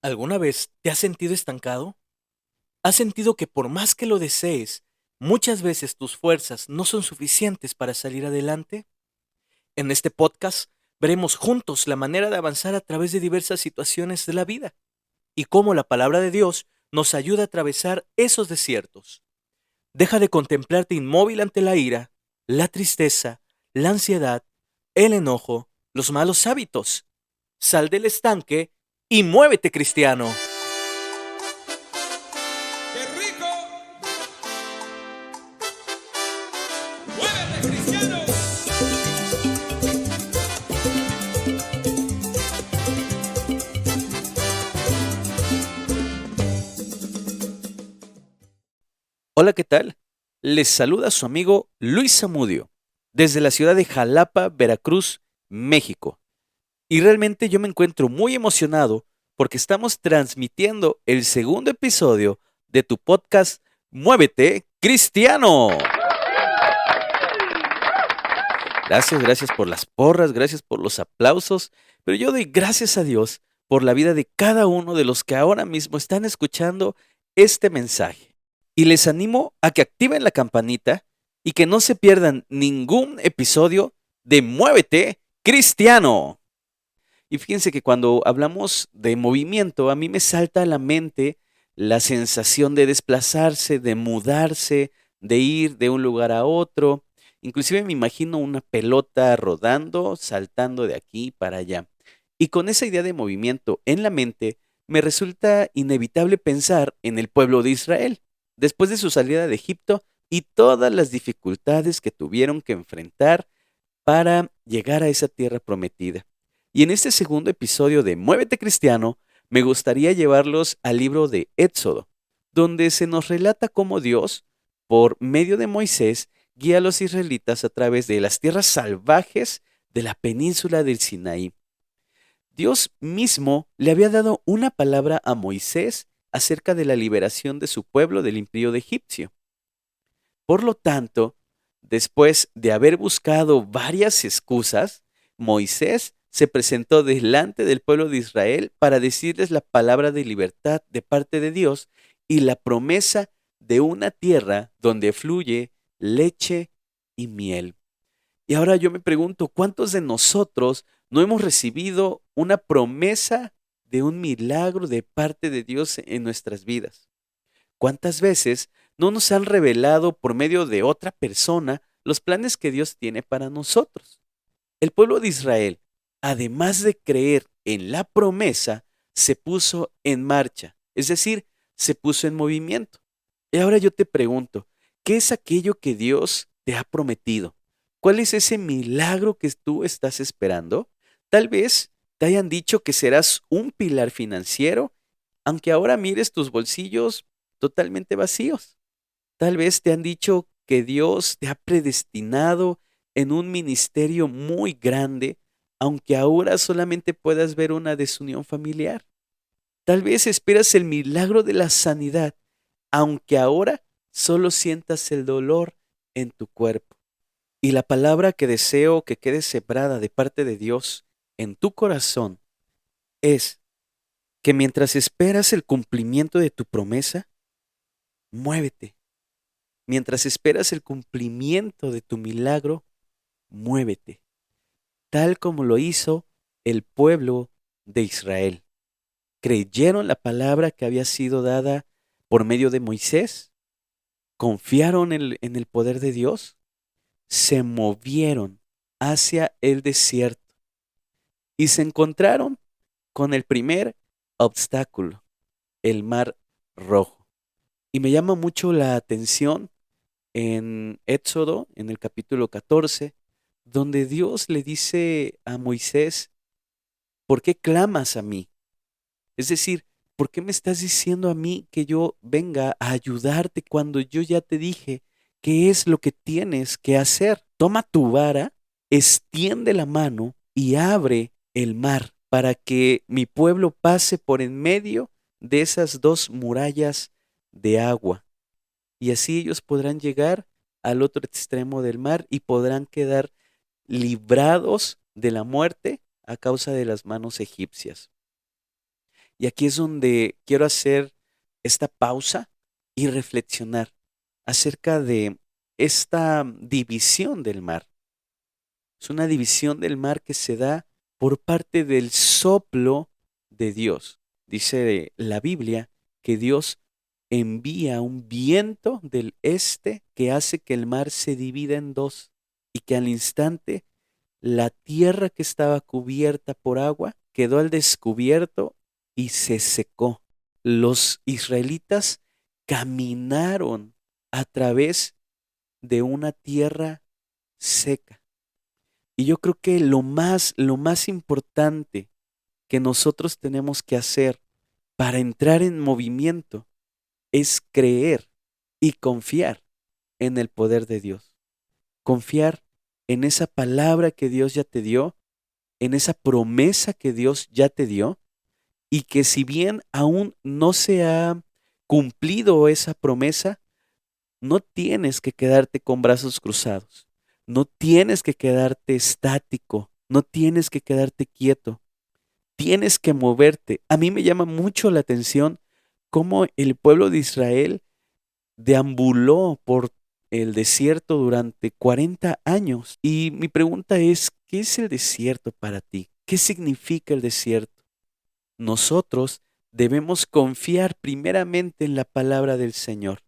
¿Alguna vez te has sentido estancado? ¿Has sentido que por más que lo desees, muchas veces tus fuerzas no son suficientes para salir adelante? En este podcast veremos juntos la manera de avanzar a través de diversas situaciones de la vida y cómo la palabra de Dios nos ayuda a atravesar esos desiertos. Deja de contemplarte inmóvil ante la ira, la tristeza, la ansiedad, el enojo, los malos hábitos. Sal del estanque y muévete, cristiano. ¡Qué rico! ¡Muévete, cristiano! Hola, ¿qué tal? Les saluda su amigo Luis Zamudio, desde la ciudad de Jalapa, Veracruz, México. Y realmente yo me encuentro muy emocionado porque estamos transmitiendo el segundo episodio de tu podcast Muévete, Cristiano. Gracias por las porras, gracias por los aplausos, pero yo doy gracias a Dios por la vida de cada uno de los que ahora mismo están escuchando este mensaje. Y les animo a que activen la campanita y que no se pierdan ningún episodio de Muévete Cristiano. Y fíjense que cuando hablamos de movimiento, a mí me salta a la mente la sensación de desplazarse, de mudarse, de ir de un lugar a otro. Inclusive me imagino una pelota rodando, saltando de aquí para allá. Y con esa idea de movimiento en la mente, me resulta inevitable pensar en el pueblo de Israel, después de su salida de Egipto y todas las dificultades que tuvieron que enfrentar para llegar a esa tierra prometida. Y en este segundo episodio de Muévete Cristiano, me gustaría llevarlos al libro de Éxodo, donde se nos relata cómo Dios, por medio de Moisés, guía a los israelitas a través de las tierras salvajes de la península del Sinaí. Dios mismo le había dado una palabra a Moisés acerca de la liberación de su pueblo del imperio de Egipcio. Por lo tanto, después de haber buscado varias excusas, Moisés se presentó delante del pueblo de Israel para decirles la palabra de libertad de parte de Dios y la promesa de una tierra donde fluye leche y miel. Y ahora yo me pregunto, ¿cuántos de nosotros no hemos recibido una promesa de un milagro de parte de Dios en nuestras vidas? ¿Cuántas veces no nos han revelado por medio de otra persona los planes que Dios tiene para nosotros? El pueblo de Israel, además de creer en la promesa, se puso en marcha, es decir, se puso en movimiento. Y ahora yo te pregunto, ¿qué es aquello que Dios te ha prometido? ¿Cuál es ese milagro que tú estás esperando? Tal vez te hayan dicho que serás un pilar financiero, aunque ahora mires tus bolsillos totalmente vacíos. Tal vez te han dicho que Dios te ha predestinado en un ministerio muy grande, aunque ahora solamente puedas ver una desunión familiar. Tal vez esperas el milagro de la sanidad, aunque ahora solo sientas el dolor en tu cuerpo. Y la palabra que deseo que quede sembrada de parte de Dios en tu corazón es que mientras esperas el cumplimiento de tu promesa, muévete. Mientras esperas el cumplimiento de tu milagro, muévete, tal como lo hizo el pueblo de Israel. Creyeron la palabra que había sido dada por medio de Moisés, confiaron en el poder de Dios, se movieron hacia el desierto y se encontraron con el primer obstáculo, el mar rojo. Y me llama mucho la atención en Éxodo, en el capítulo 14, donde Dios le dice a Moisés, ¿por qué clamas a mí? Es decir, ¿por qué me estás diciendo a mí que yo venga a ayudarte cuando yo ya te dije qué es lo que tienes que hacer? Toma tu vara, extiende la mano y abre el mar para que mi pueblo pase por en medio de esas dos murallas de agua. Y así ellos podrán llegar al otro extremo del mar y podrán quedar librados de la muerte a causa de las manos egipcias. Y aquí es donde quiero hacer esta pausa y reflexionar acerca de esta división del mar. Es una división del mar que se da por parte del soplo de Dios. Dice la Biblia que Dios envía un viento del este que hace que el mar se divida en dos y que al instante la tierra que estaba cubierta por agua quedó al descubierto y se secó. Los israelitas caminaron a través de una tierra seca. Y yo creo que lo más importante que nosotros tenemos que hacer para entrar en movimiento es creer y confiar en el poder de Dios. Confiar en esa palabra que Dios ya te dio, en esa promesa que Dios ya te dio, y que si bien aún no se ha cumplido esa promesa, no tienes que quedarte con brazos cruzados, no tienes que quedarte estático, no tienes que quedarte quieto, tienes que moverte. A mí me llama mucho la atención cómo el pueblo de Israel deambuló por el desierto durante 40 años. Y mi pregunta es, ¿qué es el desierto para ti? ¿Qué significa el desierto? Nosotros debemos confiar primeramente en la palabra del Señor.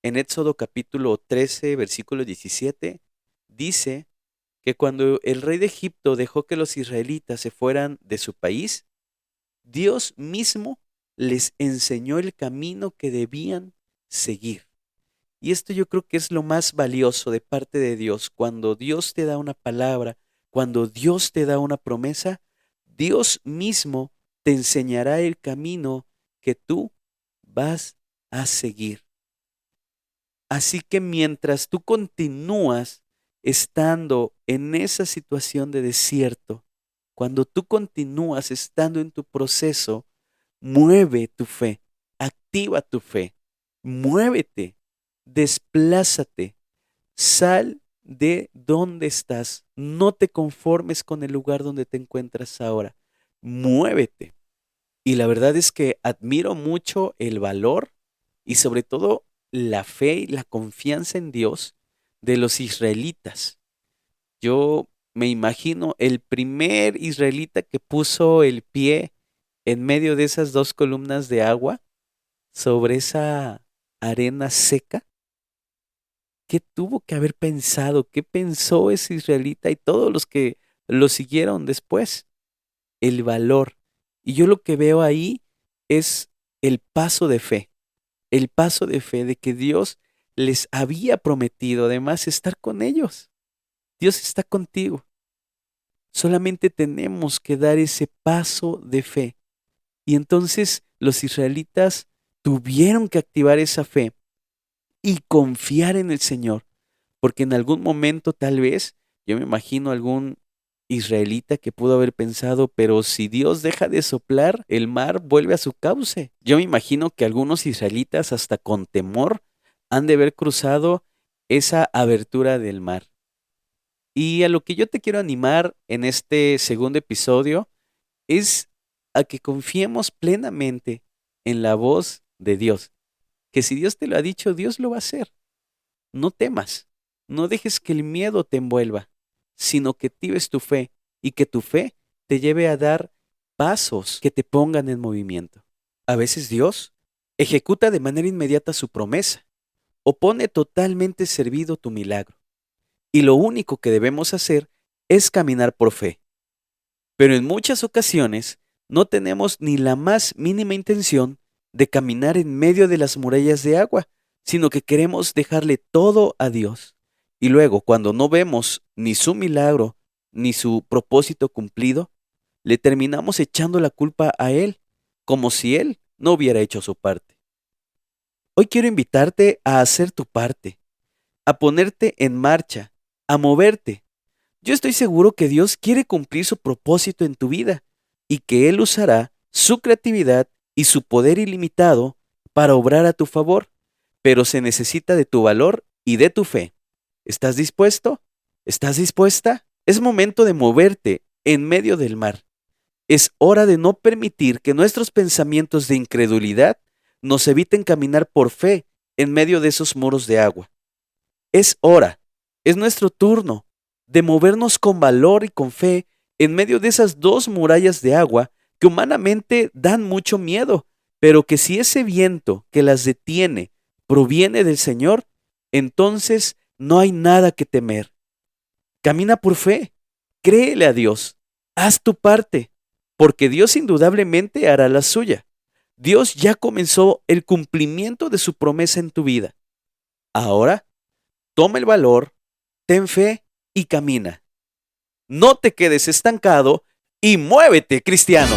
En Éxodo capítulo 13, versículo 17, dice que cuando el rey de Egipto dejó que los israelitas se fueran de su país, Dios mismo les enseñó el camino que debían seguir. Y esto yo creo que es lo más valioso de parte de Dios. Cuando Dios te da una palabra, cuando Dios te da una promesa, Dios mismo te enseñará el camino que tú vas a seguir. Así que mientras tú continúas estando en esa situación de desierto, cuando tú continúas estando en tu proceso, mueve tu fe, activa tu fe, muévete, desplázate, sal de donde estás, no te conformes con el lugar donde te encuentras ahora, muévete. Y la verdad es que admiro mucho el valor y sobre todo la fe y la confianza en Dios de los israelitas. Yo me imagino el primer israelita que puso el pie en medio de esas dos columnas de agua sobre esa arena seca. ¿Qué tuvo que haber pensado? ¿Qué pensó ese israelita y todos los que lo siguieron después? El valor. Y yo lo que veo ahí es el paso de fe de que Dios les había prometido además estar con ellos. Dios está contigo. Solamente tenemos que dar ese paso de fe. Y entonces los israelitas tuvieron que activar esa fe y confiar en el Señor, porque en algún momento tal vez, yo me imagino algún israelita que pudo haber pensado, pero si Dios deja de soplar, el mar vuelve a su cauce. Yo me imagino que algunos israelitas hasta con temor han de haber cruzado esa abertura del mar. Y a lo que yo te quiero animar en este segundo episodio es a que confiemos plenamente en la voz de Dios, que si Dios te lo ha dicho, Dios lo va a hacer. No temas, no dejes que el miedo te envuelva, sino que actives tu fe y que tu fe te lleve a dar pasos que te pongan en movimiento. A veces Dios ejecuta de manera inmediata su promesa o pone totalmente servido tu milagro. Y lo único que debemos hacer es caminar por fe. Pero en muchas ocasiones no tenemos ni la más mínima intención de caminar en medio de las murallas de agua, sino que queremos dejarle todo a Dios. Y luego, cuando no vemos ni su milagro ni su propósito cumplido, le terminamos echando la culpa a Él, como si Él no hubiera hecho su parte. Hoy quiero invitarte a hacer tu parte, a ponerte en marcha, a moverte. Yo estoy seguro que Dios quiere cumplir su propósito en tu vida y que Él usará su creatividad y su poder ilimitado para obrar a tu favor, pero se necesita de tu valor y de tu fe. ¿Estás dispuesto? ¿Estás dispuesta? Es momento de moverte en medio del mar. Es hora de no permitir que nuestros pensamientos de incredulidad nos eviten caminar por fe en medio de esos muros de agua. Es hora, es nuestro turno de movernos con valor y con fe en medio de esas dos murallas de agua que humanamente dan mucho miedo, pero que si ese viento que las detiene proviene del Señor, entonces no hay nada que temer. Camina por fe, créele a Dios, haz tu parte, porque Dios indudablemente hará la suya. Dios ya comenzó el cumplimiento de su promesa en tu vida. Ahora, toma el valor, ten fe y camina. No te quedes estancado y muévete, cristiano.